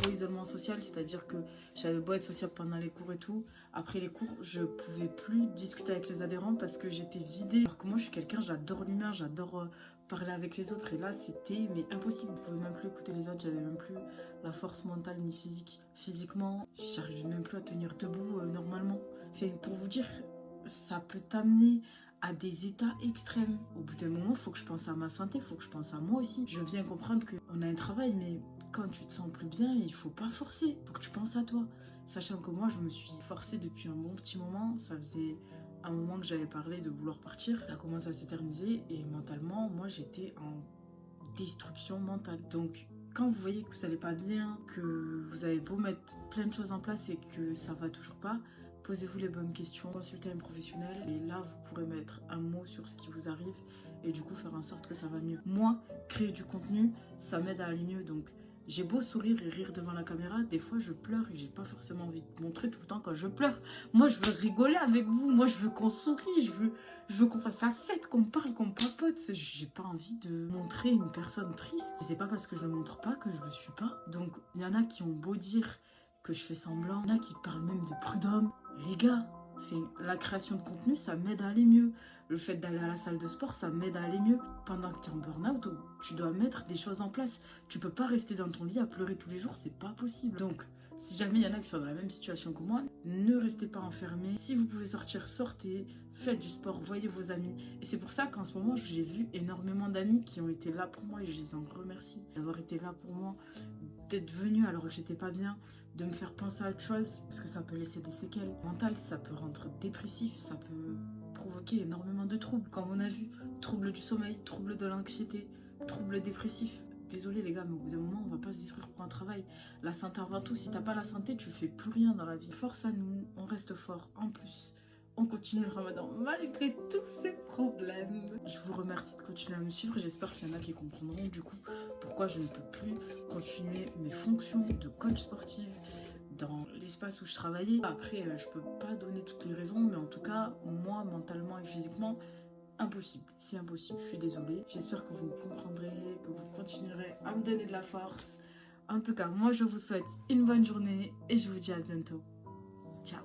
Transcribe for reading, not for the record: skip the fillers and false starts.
gros isolement social, c'est-à-dire que j'avais beau être sociable pendant les cours et tout, après les cours, je pouvais plus discuter avec les adhérents parce que j'étais vidée. Alors que moi, je suis quelqu'un, j'adore l'humain, j'adore parler avec les autres. Et là, c'était mais impossible. Je pouvais même plus écouter les autres, j'avais même plus la force mentale ni physique. Physiquement, j'arrivais même plus à tenir debout normalement. Enfin, pour vous dire, ça peut t'amener à des états extrêmes. Au bout d'un moment, il faut que je pense à ma santé, il faut que je pense à moi aussi. Je veux bien comprendre qu'on a un travail, mais quand tu te sens plus bien, il faut pas forcer. Il faut que tu penses à toi. Sachant que moi, je me suis forcée depuis un bon petit moment. Ça faisait un moment que j'avais parlé de vouloir partir. Ça commence à s'éterniser et mentalement, moi, j'étais en destruction mentale. Donc, quand vous voyez que vous n'allez pas bien, que vous avez beau mettre plein de choses en place et que ça va toujours pas, posez-vous les bonnes questions, consultez un professionnel et là vous pourrez mettre un mot sur ce qui vous arrive et du coup faire en sorte que ça va mieux. Moi, créer du contenu, ça m'aide à aller mieux, donc j'ai beau sourire et rire devant la caméra, des fois je pleure et j'ai pas forcément envie de montrer tout le temps quand je pleure. Moi je veux rigoler avec vous, moi je veux qu'on sourie, je veux qu'on fasse la fête, qu'on parle, qu'on papote. J'ai pas envie de montrer une personne triste. C'est pas parce que je le montre pas que je le suis pas. Donc il y en a qui ont beau dire que je fais semblant, il y en a qui parlent même de prud'homme. Les gars, la création de contenu, ça m'aide à aller mieux. Le fait d'aller à la salle de sport, ça m'aide à aller mieux. Pendant que tu es en burn-out, tu dois mettre des choses en place. Tu peux pas rester dans ton lit à pleurer tous les jours, c'est pas possible. Donc, si jamais il y en a qui sont dans la même situation que moi, ne restez pas enfermés. Si vous pouvez sortir, sortez, faites du sport, voyez vos amis. Et c'est pour ça qu'en ce moment, j'ai vu énormément d'amis qui ont été là pour moi et je les en remercie d'avoir été là pour moi, d'être venus alors que j'étais pas bien, de me faire penser à autre chose, parce que ça peut laisser des séquelles mentales, ça peut rendre dépressif, ça peut provoquer énormément de troubles. Comme on a vu, troubles du sommeil, troubles de l'anxiété, troubles dépressifs. Désolé les gars, mais au bout d'un moment, on va pas se détruire pour un travail. La santé avant tout, si t'as pas la santé, tu fais plus rien dans la vie. Force à nous, on reste fort. En plus, on continue le ramadan malgré tous ces problèmes. Je vous remercie de continuer à me suivre. J'espère qu'il y en a qui comprendront du coup pourquoi je ne peux plus continuer mes fonctions de coach sportive dans l'espace où je travaillais. Après, je peux pas donner toutes les raisons, mais en tout cas, moi, mentalement et physiquement, impossible. C'est impossible. Je suis désolée. J'espère que vous me comprendrez, que vous continuerez à me donner de la force. En tout cas, moi, je vous souhaite une bonne journée et je vous dis à bientôt. Ciao.